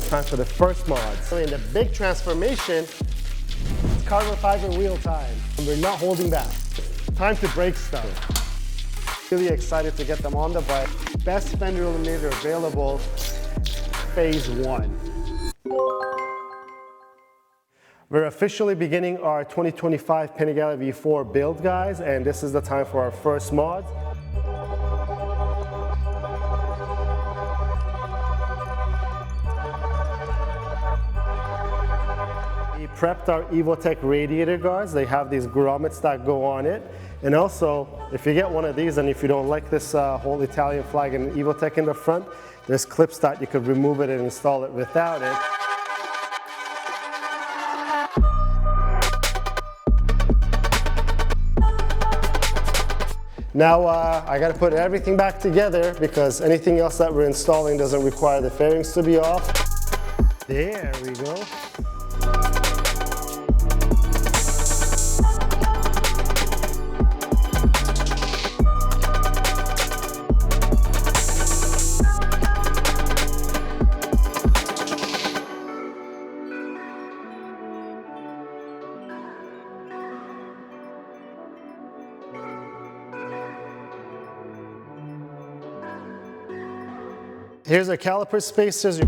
it's time for the first mod. So in the big transformation, it's carbon fiber wheel time. And we're not holding back. Time to break stuff. Really excited to get them on the bike. Best Fender Eliminator available, phase 1. We're officially beginning our 2025 Panigale V4 build, guys, and this is the time for our first mod. We prepped our Evotech radiator guards. They have these grommets that go on it. And also, if you get one of these and if you don't like this whole Italian flag and Evotech in the front, there's clips that you could remove it and install it without it. Now I got to put everything back together because anything else that we're installing doesn't require the fairings to be off. There we go. Here's our caliper spacers.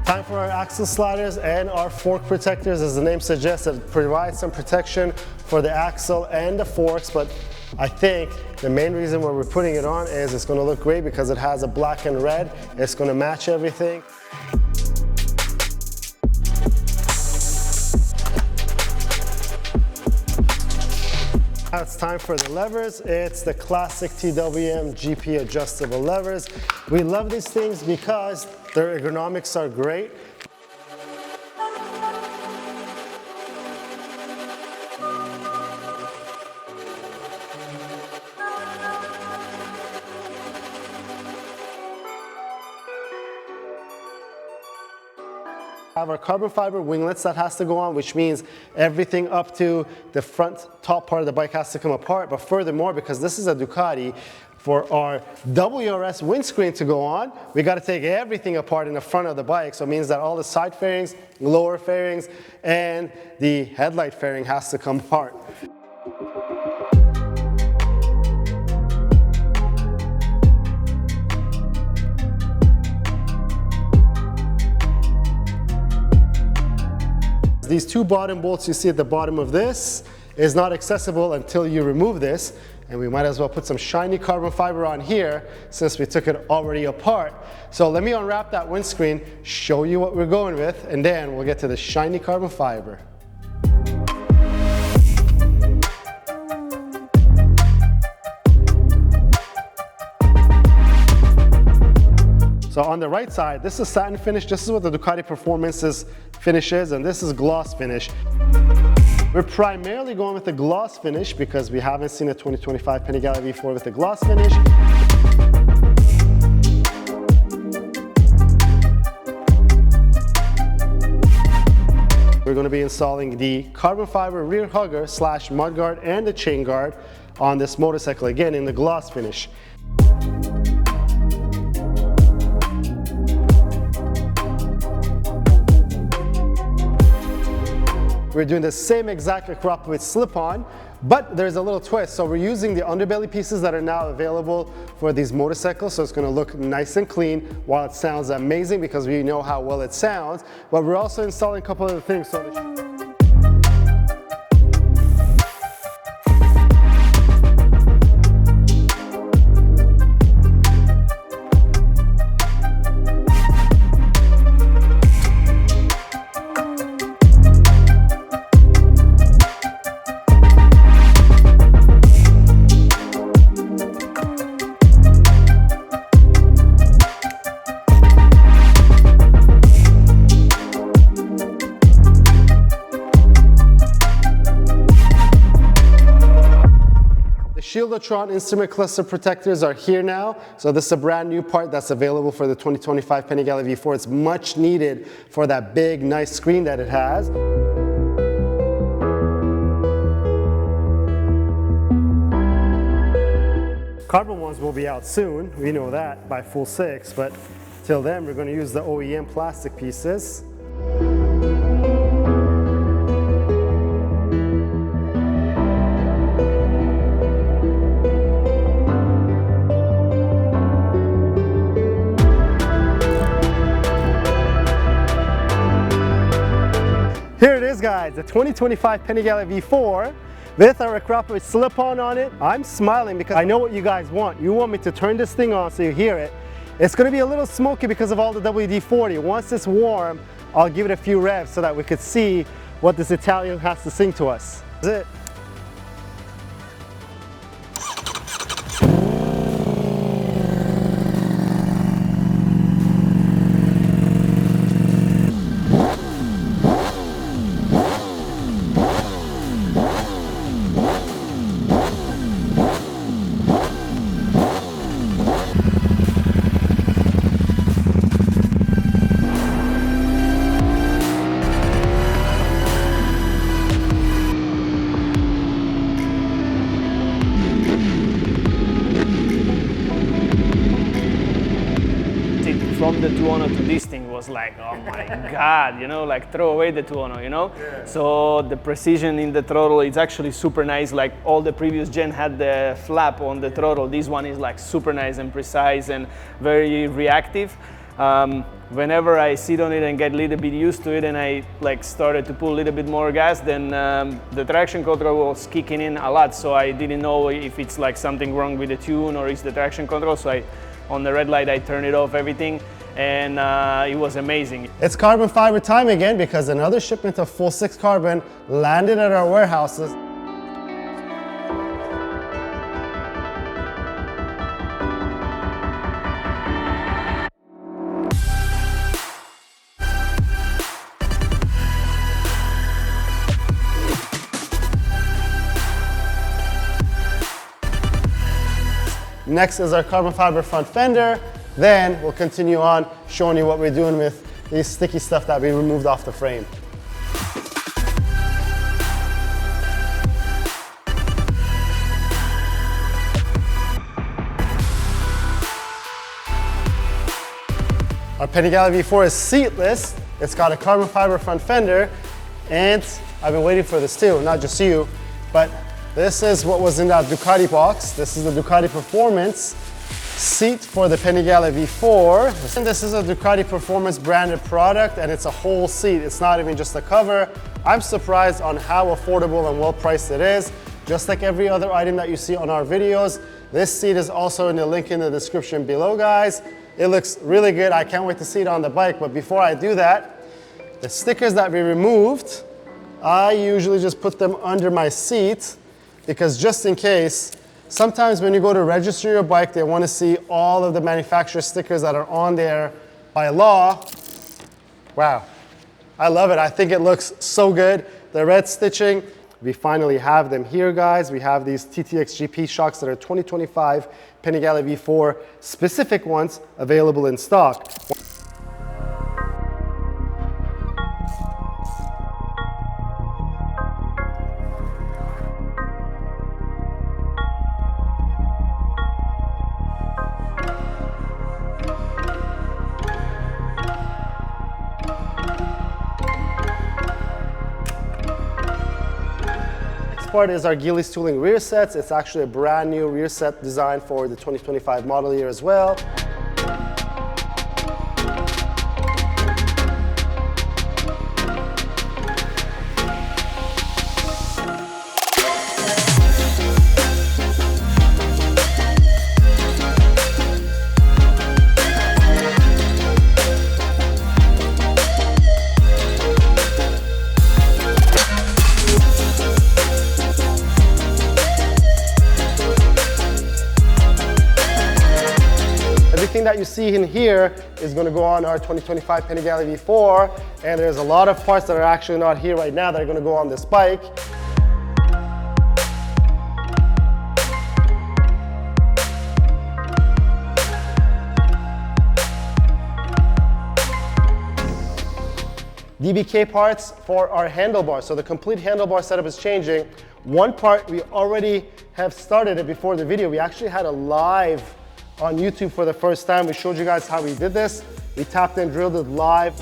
Time for our axle sliders and our fork protectors. As the name suggests, it provides some protection for the axle and the forks, but I think the main reason why we're putting it on is it's going to look great because it has a black and red. It's going to match everything. Now it's time for the levers. It's the classic TWM GP adjustable levers. We love these things because their ergonomics are great. Have our carbon fiber winglets that has to go on, which means everything up to the front top part of the bike has to come apart. But furthermore, because this is a Ducati, for our WRS windscreen to go on, we got to take everything apart in the front of the bike. So it means that all the side fairings, lower fairings, and the headlight fairing has to come apart. These two bottom bolts you see at the bottom of this is not accessible until you remove this, and we might as well put some shiny carbon fiber on here since we took it already apart. So let me unwrap that windscreen, show you what we're going with, and then we'll get to the shiny carbon fiber. So on the right side, this is satin finish. This is what the Ducati Performance's finish is, and this is gloss finish. We're primarily going with the gloss finish because we haven't seen a 2025 Panigale V4 with the gloss finish. We're going to be installing the carbon fiber rear hugger / mudguard and the chain guard on this motorcycle, again in the gloss finish. We're doing the same exact Akrapovic slip-on, but there's a little twist. So we're using the underbelly pieces that are now available for these motorcycles, so it's going to look nice and clean while it sounds amazing because we know how well it sounds. But we're also installing a couple other things. Shieldron instrument cluster protectors are here now. So this is a brand new part that's available for the 2025 Panigale V4. It's much needed for that big, nice screen that it has. carbon ones will be out soon, we know that, by FullSix, but till then we're going to use the OEM plastic pieces. Here it is, guys, the 2025 Panigale V4 with our Akrapovic slip-on on it. I'm smiling because I know what you guys want. You want me to turn this thing on so you hear it. It's going to be a little smoky because of all the WD-40. Once it's warm, I'll give it a few revs so that we could see what this Italian has to sing to us. That's it. From the 210 to this thing was like, oh my god, you know, like throw away the 210, you know? Yeah. So the precision in the throttle is actually super nice. Like all the previous gen had the flap on the throttle. This one is like super nice and precise and very reactive. Whenever I sit on it and get a little bit used to it and I like started to pull a little bit more gas, then the traction control was kicking in a lot. So I didn't know if it's like something wrong with the tune or it's the traction control. So on the red light, I turned it off, everything, and it was amazing. It's carbon fiber time again because another shipment of FullSix carbon landed at our warehouses. Next is our carbon fiber front fender. Then we'll continue on showing you what we're doing with these sticky stuff that we removed off the frame. Our Panigale V4 is seatless. It's got a carbon fiber front fender, and I've been waiting for this too, not just you, but this is what was in that Ducati box. This is the Ducati Performance seat for the Panigale V4. And this is a Ducati Performance branded product, and it's a whole seat. It's not even just a cover. I'm surprised on how affordable and well priced it is. Just like every other item that you see on our videos, this seat is also in the link in the description below, guys. It looks really good. I can't wait to see it on the bike. But before I do that, the stickers that we removed, I usually just put them under my seat, because just in case, sometimes when you go to register your bike, they want to see all of the manufacturer stickers that are on there by law. Wow, I love it. I think it looks so good. The red stitching, we finally have them here, guys. We have these TTX GP shocks that are 2025 Panigale V4 specific ones available in stock. Part is our Gilles tooling rear sets. It's actually a brand new rear set designed for the 2025 model year as well. Everything that you see in here is going to go on our 2025 Panigale V4, and there's a lot of parts that are actually not here right now that are going to go on this bike. DBK parts for our handlebar. So the complete handlebar setup is changing. One part, we already have started it before the video. We actually had a live on YouTube for the first time. We showed you guys how we did this. We tapped and drilled it live.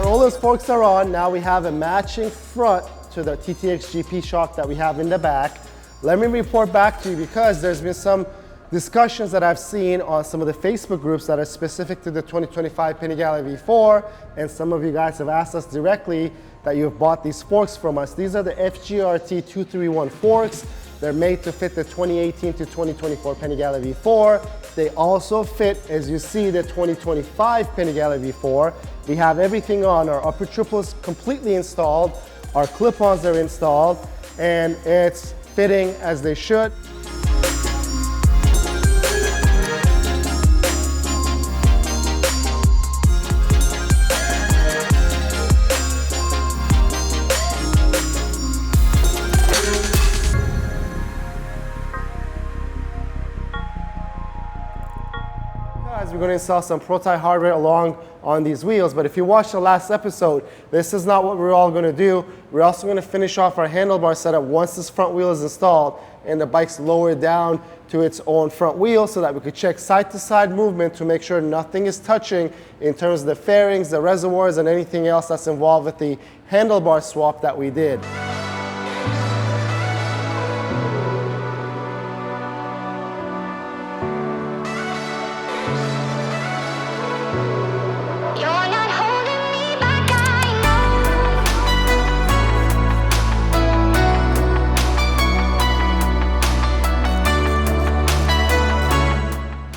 Öhlins forks are on. Now we have a matching front to the TTX GP shock that we have in the back. Let me report back to you because there's been some discussions that I've seen on some of the Facebook groups that are specific to the 2025 Panigale V4, and some of you guys have asked us directly that you've bought these forks from us. These are the FGRT 231 forks. They're made to fit the 2018 to 2024 Panigale V4. They also fit, as you see, the 2025 Panigale V4. We have everything on. Our upper triples completely installed. Our clip-ons are installed, and it's fitting as they should. We're going to install some Proti hardware along on these wheels, but if you watched the last episode, this is not what we're all going to do. We're also going to finish off our handlebar setup once this front wheel is installed and the bike's lowered down to its own front wheel so that we could check side-to-side movement to make sure nothing is touching in terms of the fairings, the reservoirs, and anything else that's involved with the handlebar swap that we did.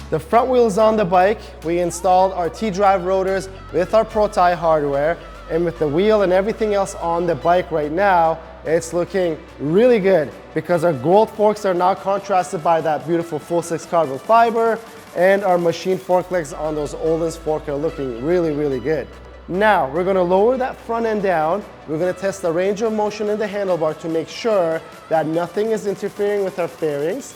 The front wheel is on the bike. We installed our T-drive rotors with our Proti hardware, and with the wheel and everything else on the bike right now, it's looking really good because our gold forks are now contrasted by that beautiful FullSix carbon fiber, and our machine fork legs on those Öhlins fork are looking really, really good. Now, we're gonna lower that front end down. We're gonna test the range of motion in the handlebar to make sure that nothing is interfering with our fairings.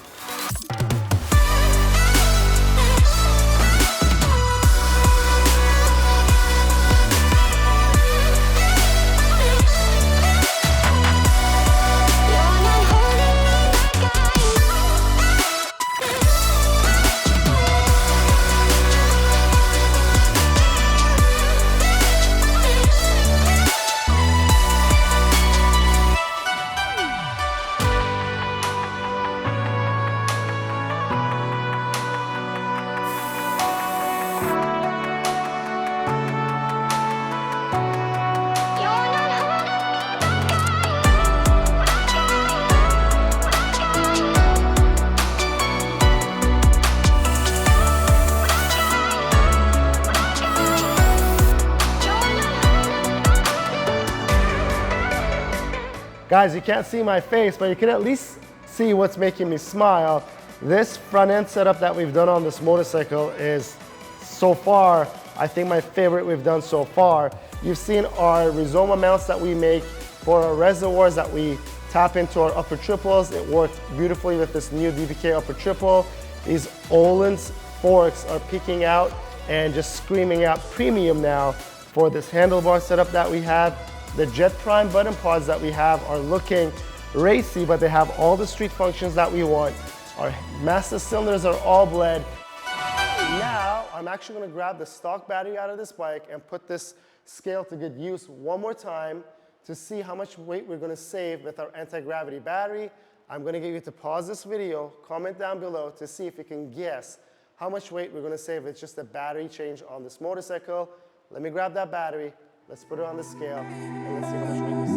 Guys, you can't see my face, but you can at least see what's making me smile. This front end setup that we've done on this motorcycle is, so far, I think my favorite we've done so far. You've seen our Rizoma mounts that we make for our reservoirs that we tap into our upper triples. It worked beautifully with this new DBK upper triple. These Öhlins forks are peeking out and just screaming out premium now for this handlebar setup that we have. The Jetprime button pods that we have are looking racy, but they have all the street functions that we want. Our master cylinders are all bled. Now, I'm actually gonna grab the stock battery out of this bike and put this scale to good use one more time to see how much weight we're gonna save with our anti-gravity battery. I'm gonna get you to pause this video, comment down below to see if you can guess how much weight we're gonna save with just a battery change on this motorcycle. Let me grab that battery. Let's put it on the scale and let's see how much weight we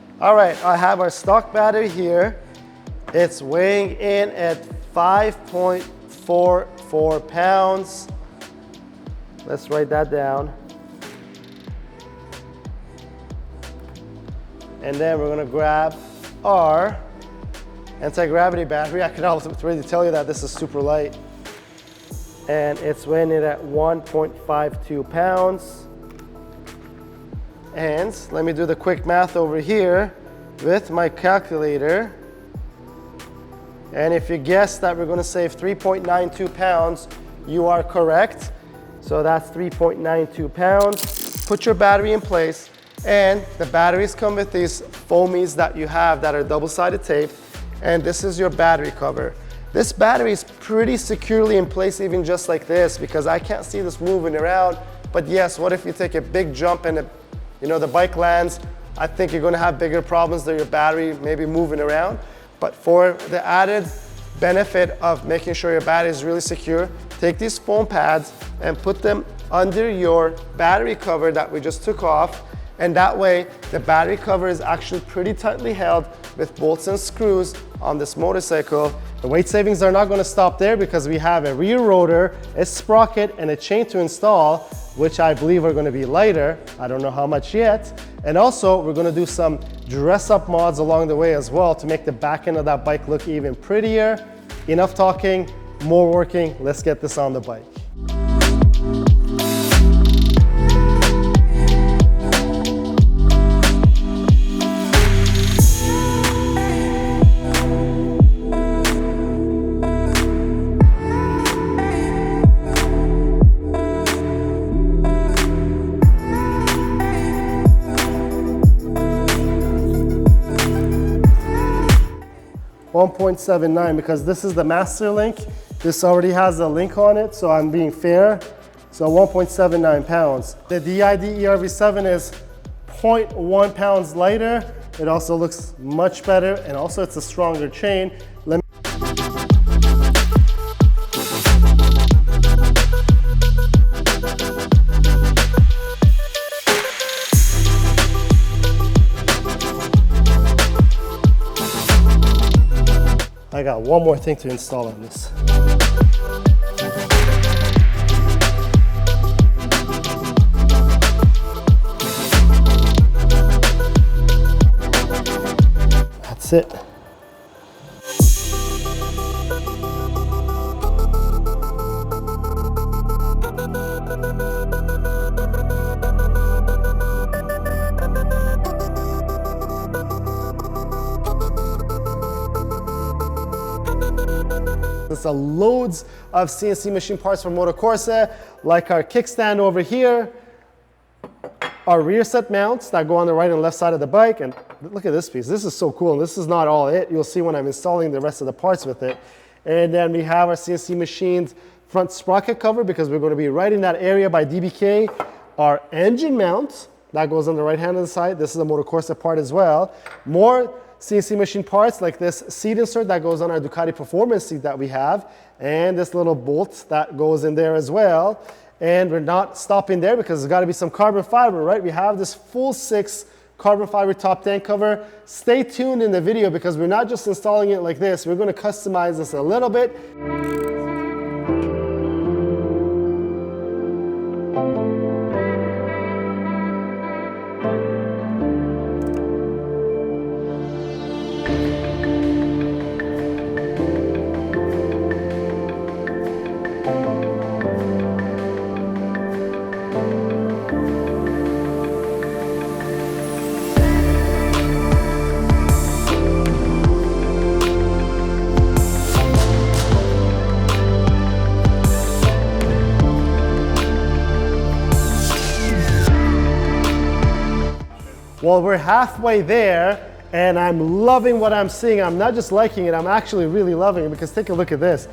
save. All right, I have our stock battery here. It's weighing in at 5.44 pounds. Let's write that down. And then we're gonna grab our anti-gravity battery. I can already tell you that this is super light. And it's weighing it at 1.52 pounds. And let me do the quick math over here with my calculator. And if you guess that we're gonna save 3.92 pounds, you are correct. So that's 3.92 pounds. Put your battery in place, and the batteries come with these foamies that you have that are double-sided tape, and this is your battery cover. This battery is pretty securely in place, even just like this, because I can't see this moving around. But yes, what if you take a big jump and the bike lands? I think you're gonna have bigger problems than your battery maybe moving around. But for the added benefit of making sure your battery is really secure, take these foam pads and put them under your battery cover that we just took off. And that way, the battery cover is actually pretty tightly held with bolts and screws on this motorcycle. The weight savings are not gonna stop there, because we have a rear rotor, a sprocket, and a chain to install, which I believe are gonna be lighter. I don't know how much yet. And also, we're gonna do some dress-up mods along the way as well to make the back end of that bike look even prettier. Enough talking, more working. Let's get this on the bike. .79, because this is the master link. This already has a link on it, so I'm being fair. So 1.79 pounds. The DID ERV7 is 0.1 pounds lighter. It also looks much better, and also it's a stronger chain. I got one more thing to install on this. That's it. There's loads of CNC machine parts from MotoCorse, like our kickstand over here, our rear set mounts that go on the right and left side of the bike. And look at this piece. This is so cool. And this is not all it. You'll see when I'm installing the rest of the parts with it. And then we have our CNC machined front sprocket cover, because we're going to be right in that area by DBK. Our engine mount that goes on the right hand of the side. This is a MotoCorse part as well. More CNC machine parts like this seat insert that goes on our Ducati performance seat that we have, and this little bolt that goes in there as well. And we're not stopping there, because there's got to be some carbon fiber, right? We have this FullSix carbon fiber top tank cover. Stay tuned in the video, because we're not just installing it like this. We're going to customize this a little bit. Well, we're halfway there, and I'm loving what I'm seeing. I'm not just liking it, I'm actually really loving it, because take a look at this.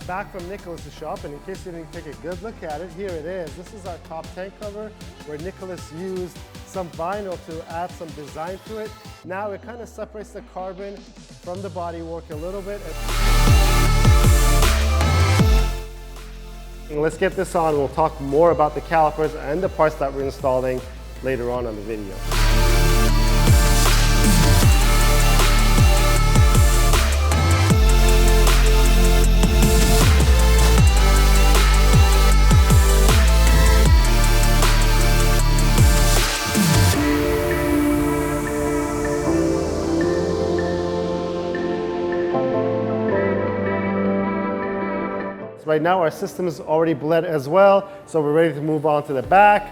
Back from Nicholas' shop, and in case you didn't take a good look at it, here it is. This is our top tank cover, where Nicholas used some vinyl to add some design to it. Now it kind of separates the carbon from the bodywork a little bit. And let's get this on. We'll talk more about the calipers and the parts that we're installing later on in the video. Right now our system is already bled as well, so we're ready to move on to the back.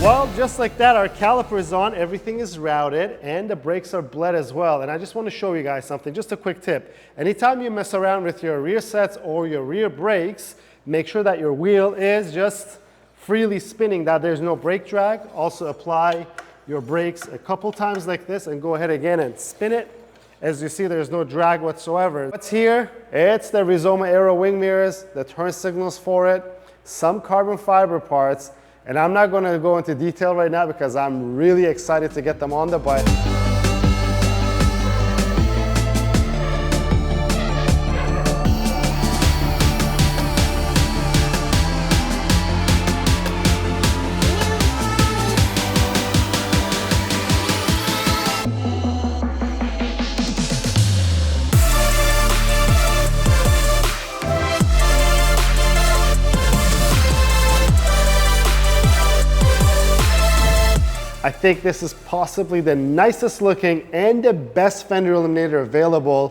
Well, just like that, our caliper is on, everything is routed, and the brakes are bled as well. And I just want to show you guys something, just a quick tip. Anytime you mess around with your rear sets or your rear brakes, make sure that your wheel is just freely spinning, that there's no brake drag. Also apply your brakes a couple times like this and go ahead again and spin it. As you see, there's no drag whatsoever. What's here? It's the Rizoma Aero wing mirrors, the turn signals for it, some carbon fiber parts. And I'm not going to go into detail right now because I'm really excited to get them on the bike. I think this is possibly the nicest looking and the best fender eliminator available.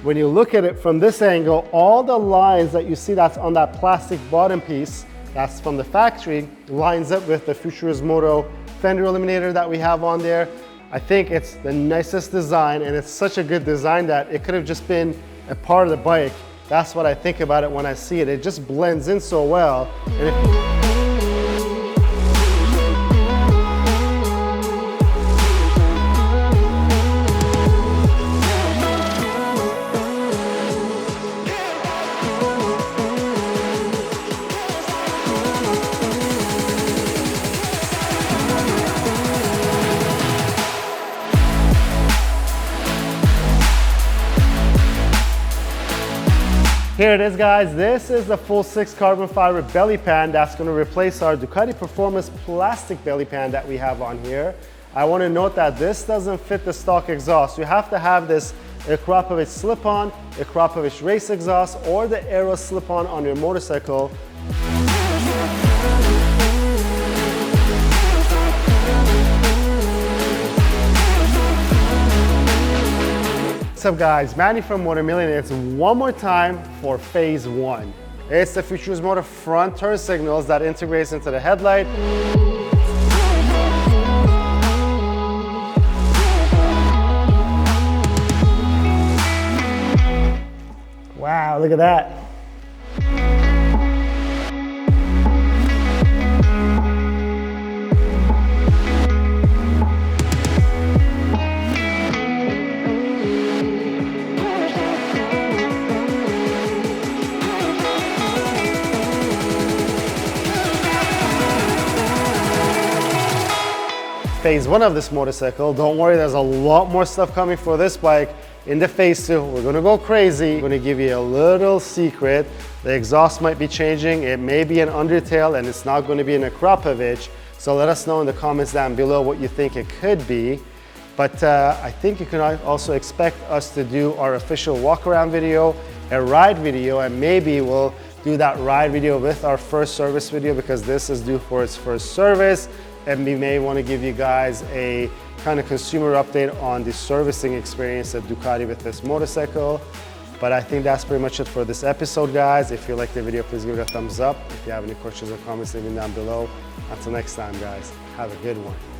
When you look at it from this angle, all the lines that you see that's on that plastic bottom piece, that's from the factory, lines up with the Futurismoto fender eliminator that we have on there. I think it's the nicest design, and it's such a good design that it could have just been a part of the bike. That's what I think about it when I see it. It just blends in so well. Here it is, guys. This is the FullSix carbon fiber belly pan that's going to replace our Ducati Performance plastic belly pan that we have on here. I want to note that this doesn't fit the stock exhaust. You have to have this Akrapovic slip-on, Akrapovic race exhaust, or the Aero slip-on on your motorcycle. What's up, guys? Manny from Motomillion. It's one more time for phase one. It's the Futurismoto front turn signals that integrates into the headlight. Wow, look at that. Phase one of this motorcycle. Don't worry, there's a lot more stuff coming for this bike. In the phase two, we're gonna go crazy. I'm gonna give you a little secret. The exhaust might be changing. It may be an undertail and it's not gonna be an Akrapovic. So let us know in the comments down below what you think it could be. But I think you can also expect us to do our official walk around video, a ride video, and maybe we'll do that ride video with our first service video because this is due for its first service. And we may want to give you guys a kind of consumer update on the servicing experience at Ducati with this motorcycle. But I think that's pretty much it for this episode, guys. If you liked the video, please give it a thumbs up. If you have any questions or comments, leave them down below. Until next time, guys, have a good one.